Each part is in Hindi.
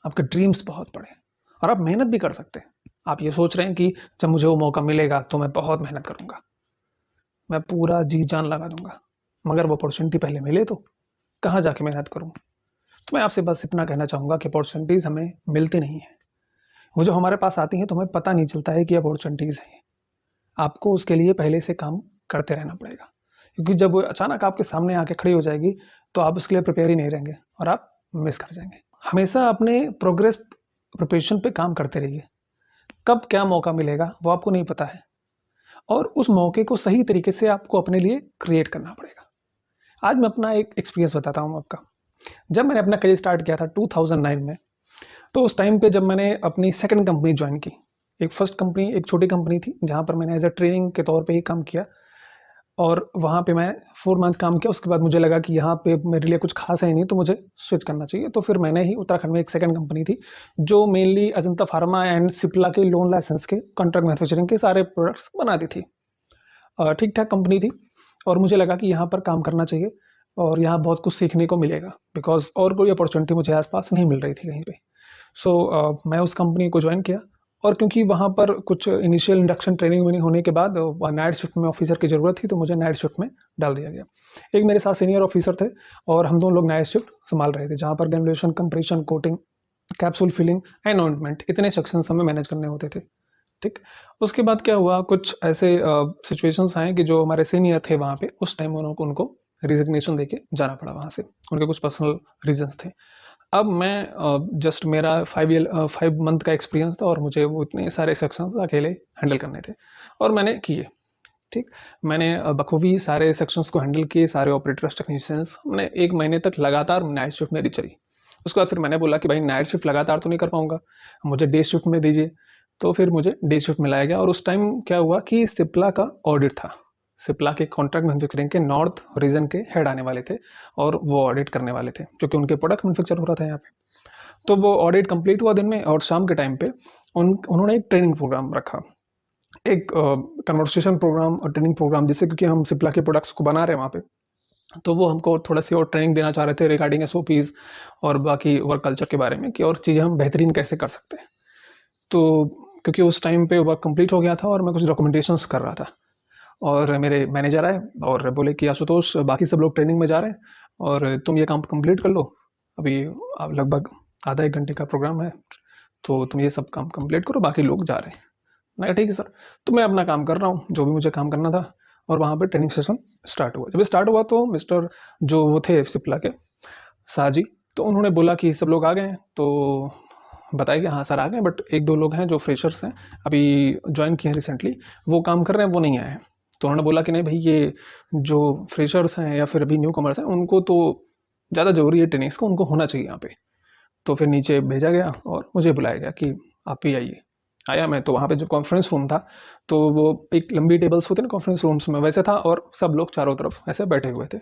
आपके ड्रीम्स बहुत बड़े हैं और आप मेहनत भी कर सकते हैं। आप ये सोच रहे हैं कि जब मुझे वो मौका मिलेगा तो मैं बहुत मेहनत करूँगा, मैं पूरा जी जान लगा दूँगा, मगर वो अपॉर्चुनिटी पहले मिले तो कहाँ जाके मेहनत करूँ? तो मैं आपसे बस इतना कहना चाहूँगा कि अपॉर्चुनिटीज़ हमें मिलती नहीं हैं। वो जो हमारे पास आती हैं तो हमें पता नहीं चलता है कि अपॉर्चुनिटीज़ हैं। आपको उसके लिए पहले से काम करते रहना पड़ेगा, क्योंकि जब वो अचानक आपके सामने आके खड़ी हो जाएगी तो आप उसके लिए प्रिपेयर ही नहीं रहेंगे और आप मिस कर जाएंगे। हमेशा अपने प्रिपरेशन पे काम करते रहिए। कब क्या मौका मिलेगा वो आपको नहीं पता है और उस मौके को सही तरीके से आपको अपने लिए क्रिएट करना पड़ेगा। आज मैं अपना एक एक्सपीरियंस बताता हूँ आपका। जब मैंने अपना करियर स्टार्ट किया था 2009 में, तो उस टाइम पे जब मैंने अपनी सेकंड कंपनी ज्वाइन की, एक फर्स्ट कंपनी एक छोटी कंपनी थी जहाँ पर मैंने एज अ ट्रेनिंग के तौर पे ही काम किया और वहाँ पे मैं 4 मंथ काम किया। उसके बाद मुझे लगा कि यहाँ पे मेरे लिए कुछ खास है नहीं, तो मुझे स्विच करना चाहिए। तो फिर मैंने ही उत्तराखंड में एक सेकंड कंपनी थी जो mainly Ajanta pharma and Cipla के लोन लाइसेंस के कॉन्ट्रैक्ट मैन्युफैक्चरिंग के सारे प्रोडक्ट्स बनाती थी। ठीक ठाक कंपनी थी और मुझे लगा कि यहाँ पर काम करना चाहिए और यहाँ बहुत कुछ सीखने को मिलेगा, बिकॉज और कोई अपॉर्चुनिटी मुझे आसपास नहीं मिल रही थी कहीं पे। मैं उस कंपनी को ज्वाइन किया और क्योंकि वहाँ पर कुछ इनिशियल इंडक्शन ट्रेनिंग वेनिंग होने के बाद नाइट शिफ्ट में ऑफिसर की ज़रूरत थी, तो मुझे नाइट शिफ्ट में डाल दिया गया। एक मेरे साथ सीनियर ऑफिसर थे और हम दोनों लोग नाइट शिफ्ट संभाल रहे थे, जहाँ पर granulation, compression, coating, capsule filling and ointment, इतने सेक्शंस हमें मैनेज करने होते थे। ठीक। उसके बाद क्या हुआ, कुछ ऐसे सिचुएशंस आए कि जो हमारे सीनियर थे वहाँ पे, उस टाइम उनको रिजिग्नेशन देके जाना पड़ा वहाँ से। उनके कुछ पर्सनल रीजंस थे। अब मैं जस्ट मेरा 5 मंथ का एक्सपीरियंस था और मुझे वो इतने सारे सेक्शंस अकेले हैंडल करने थे और मैंने किए। ठीक। मैंने बखूबी सारे सेक्शंस को हैंडल किए, सारे ऑपरेटर्स, टेक्नीशियंस। मैंने 1 महीने तक लगातार नाइट शिफ्ट मेरी चली। उसके बाद फिर मैंने बोला कि भाई नाइट शिफ्ट लगातार तो नहीं कर पाऊंगा, मुझे डे शिफ्ट में दीजिए। तो फिर मुझे डे शिफ्ट में लाया गया और उस टाइम क्या हुआ कि सिप्ला का ऑडिट था। सिप्ला के कॉन्ट्रैक्ट मैन्युफैक्चरिंग के नॉर्थ रीजन के हेड आने वाले थे और वो ऑडिट करने वाले थे, क्योंकि उनके प्रोडक्ट मैन्युफैक्चर हो रहा था यहाँ पे। तो वो ऑडिट कंप्लीट हुआ दिन में और शाम के टाइम पे उन्होंने एक ट्रेनिंग प्रोग्राम रखा, एक कन्वर्सेशन प्रोग्राम और ट्रेनिंग प्रोग्राम, जिससे क्योंकि हम सिप्ला के प्रोडक्ट्स को बना रहे हैं वहाँ पे, तो वो हमको थोड़ा सी और ट्रेनिंग देना चाह रहे थे रिगार्डिंग एसओपीज और बाकी वर्क कल्चर के बारे में, कि और चीज़ें हम बेहतरीन कैसे कर सकते हैं। तो क्योंकि उस टाइम पे वर्क कंप्लीट हो गया था और मैं कुछ डॉक्यूमेंटेशंस कर रहा था और मेरे मैनेजर आए और बोले कि आशुतोष, बाकी सब लोग ट्रेनिंग में जा रहे हैं और तुम ये काम कंप्लीट कर लो, अभी लगभग आधा 1 घंटे का प्रोग्राम है, तो तुम ये सब काम कंप्लीट करो, बाकी लोग जा रहे हैं। मैं ठीक है सर। तो मैं अपना काम कर रहा हूँ, जो भी मुझे काम करना था, और वहाँ पे ट्रेनिंग सेशन स्टार्ट हुआ। जब स्टार्ट हुआ तो मिस्टर जो वो थे सिप्ला के साजी, तो उन्होंने बोला कि सब लोग आ गए हैं, तो बताया कि हाँ सर आ गए, बट 1-2 लोग हैं जो फ्रेशर्स हैं, अभी ज्वाइन किए हैं रिसेंटली, वो काम कर रहे हैं, वो नहीं आए हैं। तो उन्होंने बोला कि नहीं भाई, ये जो फ्रेशर्स हैं या फिर अभी न्यू कमर्स हैं, उनको तो ज़्यादा ज़रूरी है ट्रेनिंग्स का, उनको होना चाहिए यहाँ पे। तो फिर नीचे भेजा गया और मुझे बुलाया गया कि आप भी आइए। आया मैं, तो वहाँ पे जो कॉन्फ्रेंस रूम था, तो वो एक लंबी टेबल्स होते हैं ना कॉन्फ्रेंस रूम्स में, वैसे था और सब लोग चारों तरफ ऐसे बैठे हुए थे,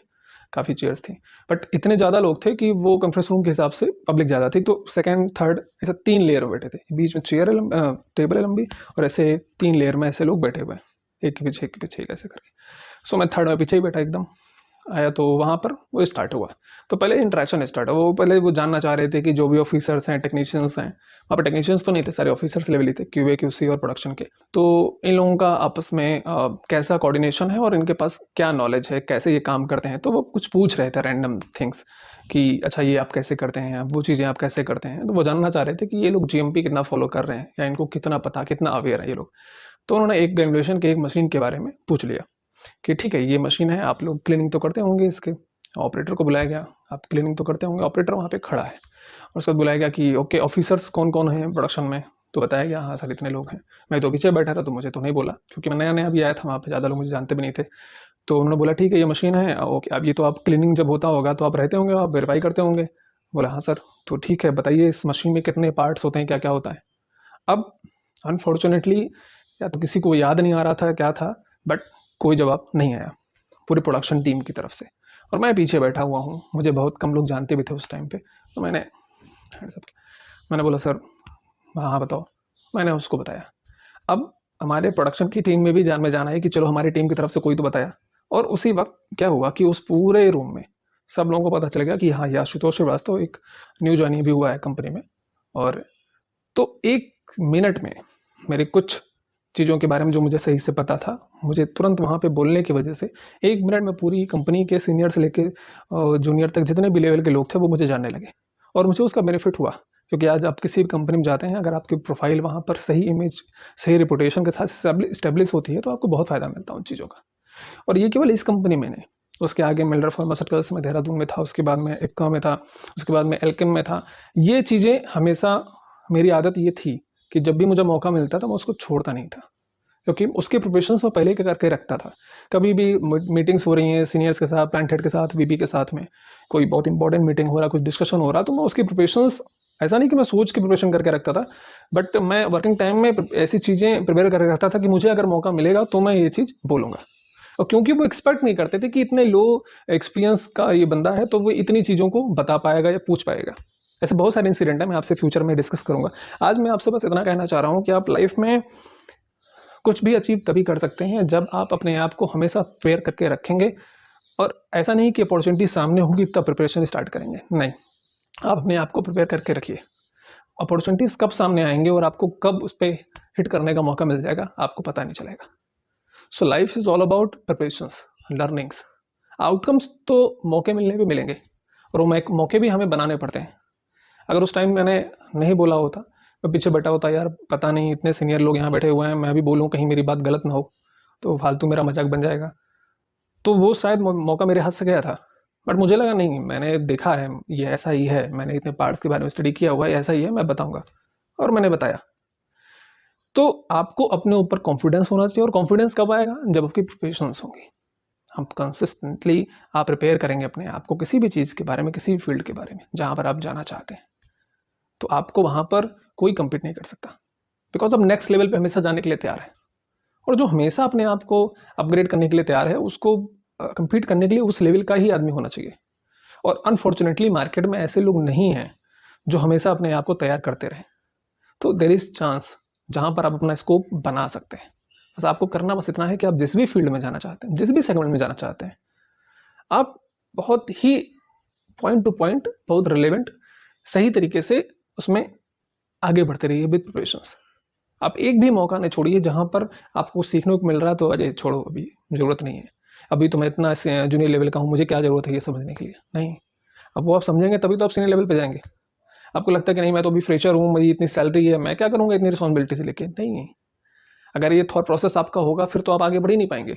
काफ़ी चेयर्स थी, बट इतने ज़्यादा लोग थे कि वो कॉन्फ्रेंस रूम के हिसाब से पब्लिक ज़्यादा थी, तो सेकंड थर्ड ऐसे 3 लेयर में बैठे थे, बीच में चेयर है, टेबल है लंबी, और ऐसे 3 लेयर में ऐसे लोग बैठे हुए हैं, एक के पीछे एक के पीछे एक ऐसे करके। सो मैं थर्ड में पीछे ही बैठा एकदम। आया तो वहाँ पर वो स्टार्ट हुआ। तो पहले इंटरेक्शन स्टार्ट हुआ, वो पहले वो जानना चाह रहे थे कि जो भी ऑफिसर्स हैं, टेक्नीशियंस हैं, वहाँ पर टेक्नीशियंस तो नहीं थे, सारे ऑफिसर्स लेवल ही थे, क्यूए क्यूसी और प्रोडक्शन के। तो इन लोगों का आपस में कैसा कोऑर्डिनेशन है और इनके पास क्या नॉलेज है, कैसे ये काम करते हैं। तो वो कुछ पूछ रहे थे रैंडम थिंग्स कि अच्छा ये आप कैसे करते हैं, वो चीज़ें आप कैसे करते हैं। तो वो जानना चाह रहे थे कि ये लोग जीएमपी कितना फॉलो कर रहे हैं या इनको कितना पता, कितना अवेयर है ये लोग। तो उन्होंने एक ग्रेनुलेशन के एक मशीन के बारे में पूछ लिया कि ठीक है ये मशीन है, आप लोग क्लीनिंग तो करते होंगे इसके। ऑपरेटर को बुलाया गया, आप क्लीनिंग तो करते होंगे। ऑपरेटर वहाँ पे खड़ा है और उसके बाद बुलाया गया कि ओके ऑफिसर्स कौन कौन हैं प्रोडक्शन में। तो बताया गया हाँ सर इतने लोग हैं। मैं तो पीछे बैठा था तो मुझे तो नहीं बोला, क्योंकि मैं नया नया भी आया था वहाँ पे, ज़्यादा लोग मुझे जानते भी नहीं थे। तो उन्होंने बोला ठीक है ये मशीन है, ओके अब ये तो आप क्लीनिंग जब होता होगा तो आप रहते होंगे, आप वेरीफाई करते होंगे। बोला हाँ सर। तो ठीक है बताइए इस मशीन में कितने पार्ट्स होते हैं, क्या क्या होता है। अब अनफॉर्चुनेटली या तो किसी को याद नहीं आ रहा था क्या था, बट कोई जवाब नहीं आया पूरी प्रोडक्शन टीम की तरफ से, और मैं पीछे बैठा हुआ हूँ। मुझे बहुत कम लोग जानते भी थे उस टाइम पे। तो मैंने बोला सर हाँ हाँ बताओ। मैंने उसको बताया। अब हमारे प्रोडक्शन की टीम में भी जान में जाना है कि चलो हमारी टीम की तरफ से कोई तो बताया, और उसी वक्त क्या हुआ कि उस पूरे रूम में सब लोगों को पता चल गया कि हाँ ये आशुतोष श्रीवास्तव एक न्यू ज्वाइनिंग भी हुआ है कंपनी में, और तो 1 मिनट में मेरे कुछ चीज़ों के बारे में जो मुझे सही से पता था, मुझे तुरंत वहाँ पे बोलने की वजह से 1 मिनट में पूरी कंपनी के सीनियर से लेके जूनियर तक जितने भी लेवल के लोग थे वो मुझे जानने लगे और मुझे उसका बेनिफिट हुआ। क्योंकि आज आप किसी भी कंपनी में जाते हैं, अगर आपकी प्रोफाइल वहाँ पर सही इमेज, सही रेपुटेशन के साथ इस्टेब्लिश होती है तो आपको बहुत फ़ायदा मिलता है उन चीज़ों का। और ये केवल इस कंपनी में नहीं, उसके आगे मिलर फार्मास्यूटिकल्स में देहरादून में था, उसके बाद में इक्का में था, उसके बाद में एल्केम में था। ये चीज़ें हमेशा मेरी आदत ये थी कि जब भी मुझे मौका मिलता था मैं उसको छोड़ता नहीं था, क्योंकि उसके प्रिपरेशंस मैं पहले करके रखता था। कभी भी मीटिंग्स हो रही हैं सीनियर्स के साथ, प्लांट हेड के साथ, वीपी के साथ में, कोई बहुत इंपॉर्टेंट मीटिंग हो रहा, कुछ डिस्कशन हो रहा, तो मैं उसकी प्रिपरेशंस ऐसा नहीं कि मैं सोच के प्रिपरेशन करके रखता था, बट मैं वर्किंग टाइम में ऐसी चीज़ें प्रिपेयर करके रखता था कि मुझे अगर मौका मिलेगा तो मैं ये चीज़ बोलूँगा। और क्योंकि वो एक्सपेक्ट नहीं करते थे कि इतने लो एक्सपीरियंस का ये बंदा है तो वो इतनी चीज़ों को बता पाएगा या पूछ पाएगा। ऐसे बहुत सारे इंसिडेंट है, मैं आपसे फ्यूचर में डिस्कस करूंगा। आज मैं आपसे बस इतना कहना चाह रहा हूँ कि आप लाइफ में कुछ भी अचीव तभी कर सकते हैं जब आप अपने आप को हमेशा प्रिपेयर करके रखेंगे। और ऐसा नहीं कि अपॉर्चुनिटी सामने होगी तब प्रिपरेशन स्टार्ट करेंगे, नहीं, आप अपने आप को प्रिपेयर करके रखिए। अपॉर्चुनिटीज कब सामने आएंगे और आपको कब उस पर हिट करने का मौका मिल जाएगा आपको पता नहीं चलेगा। So life is all about preparations, learnings. Outcomes तो मौके मिलने पे मिलेंगे और वो मौके भी हमें बनाने पड़ते हैं। अगर उस टाइम मैंने नहीं बोला होता, मैं पीछे बैठा होता, यार पता नहीं इतने सीनियर लोग यहाँ बैठे हुए हैं, मैं भी बोलूँ कहीं मेरी बात गलत ना हो तो फालतू मेरा मजाक बन जाएगा, तो वो शायद मौका मेरे हाथ से गया था। बट मुझे लगा नहीं, मैंने देखा है ये ऐसा ही है, मैंने इतने पार्ट्स के बारे में स्टडी किया हुआ है, ऐसा ही है, मैं बताऊंगा। और मैंने बताया। तो आपको अपने ऊपर कॉन्फिडेंस होना चाहिए। और कॉन्फिडेंस कब आएगा? जब आपकी प्रिपरेशंस होंगी। हम कंसिस्टेंटली आप प्रिपेयर करेंगे अपने आप को किसी भी चीज़ के बारे में, किसी भी फील्ड के बारे में जहाँ पर आप जाना चाहते हैं, तो आपको वहाँ पर कोई कम्पीट नहीं कर सकता, बिकॉज आप नेक्स्ट लेवल पे हमेशा जाने के लिए तैयार है। और जो हमेशा अपने आप को अपग्रेड करने के लिए तैयार है, उसको कम्पीट करने के लिए उस लेवल का ही आदमी होना चाहिए। और अनफॉर्चुनेटली मार्केट में ऐसे लोग नहीं हैं जो हमेशा अपने आप को तैयार करते रहें। तो देर इज चांस जहाँ पर आप अपना स्कोप बना सकते हैं। बस आपको करना बस इतना है कि आप जिस भी फील्ड में जाना चाहते हैं, जिस भी सेगमेंट में जाना चाहते हैं, आप बहुत ही पॉइंट टू पॉइंट, बहुत रिलेवेंट, सही तरीके से उसमें आगे बढ़ते रहिए विद प्रिपरेशंस। आप एक भी मौका नहीं छोड़िए जहाँ पर आपको सीखने को मिल रहा है तो अरे छोड़ो, अभी ज़रूरत नहीं है, अभी तो मैं इतना जूनियर लेवल का हूँ, मुझे क्या ज़रूरत है ये समझने के लिए। नहीं, अब वो आप समझेंगे तभी तो आप सीनियर लेवल पे जाएंगे। आपको लगता है कि नहीं मैं तो अभी फ्रेशर हूँ, मेरी इतनी सैलरी है, मैं क्या करूँगा इतनी रिस्पॉन्सिबिलिटी से लेके। नहीं, अगर ये थॉट प्रोसेस आपका होगा फिर तो आप आगे बढ़ ही नहीं पाएंगे।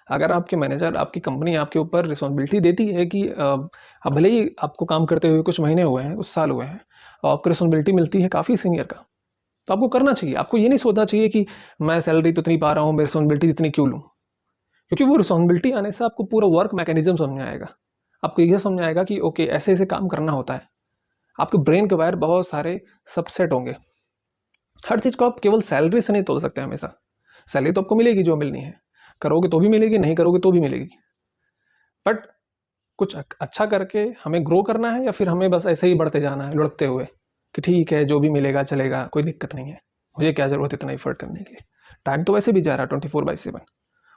अगर आपके मैनेजर, आपकी कंपनी आपके ऊपर रिस्पॉन्सिबिलिटी देती है कि अब भले ही आपको काम करते हुए कुछ महीने हुए हैं, कुछ साल हुए हैं, और आपको रिस्पॉन्सिबिलिटी मिलती है काफ़ी सीनियर का, तो आपको करना चाहिए। आपको ये नहीं सोचना चाहिए कि मैं सैलरी तो इतनी पा रहा हूँ, मैं रिस्पॉन्सिबिलिटी इतनी क्यों लूँ। क्योंकि वो रिस्पॉन्सिबिलिटी आने से आपको पूरा वर्क मैकेनिज्म समझ में आएगा। आपको यह समझ में आएगा कि ओके ऐसे ऐसे काम करना होता है। आपके ब्रेन के वायर बहुत सारे सबसेट होंगे। हर चीज़ को आप केवल सैलरी से नहीं तोल सकते हमेशा। सैलरी तो आपको मिलेगी जो मिलनी है, करोगे तो भी मिलेगी, नहीं करोगे तो भी मिलेगी। बट कुछ अच्छा करके हमें ग्रो करना है या फिर हमें बस ऐसे ही बढ़ते जाना है लुढ़कते हुए कि ठीक है जो भी मिलेगा चलेगा, कोई दिक्कत नहीं है, मुझे क्या ज़रूरत इतना एफर्ट करने के लिए। टाइम तो वैसे भी जा रहा है 24/7,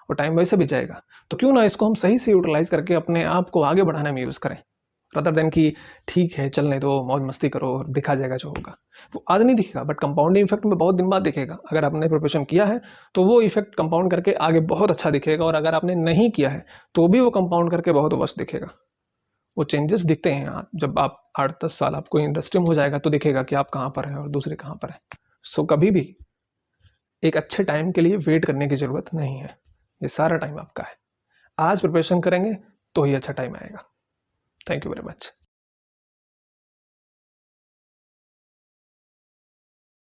और टाइम वैसे भी जाएगा, तो क्यों ना इसको हम सही से यूटिलाइज करके अपने आप को आगे बढ़ाने में यूज़ करें, रदर देन कि ठीक है चलने दो, मौज मस्ती करो, दिखा जाएगा जो होगा। वो आज नहीं दिखेगा बट कंपाउंडिंग इफेक्ट में बहुत दिन बाद दिखेगा। अगर आपने प्रिपरेशन किया है तो वो इफेक्ट कंपाउंड करके आगे बहुत अच्छा दिखेगा, और अगर आपने नहीं किया है तो भी वो कंपाउंड करके बहुत वर्स्ट दिखेगा। वो चेंजेस दिखते हैं जब आप 8-10 साल आपको इंडस्ट्री में हो जाएगा तो दिखेगा कि आप कहाँ पर हैं और दूसरे कहाँ पर हैं। सो कभी भी एक अच्छे टाइम के लिए वेट करने की जरूरत नहीं है, ये सारा टाइम आपका है। आज प्रिपरेशन करेंगे तो ही अच्छा टाइम आएगा। Thank you very much.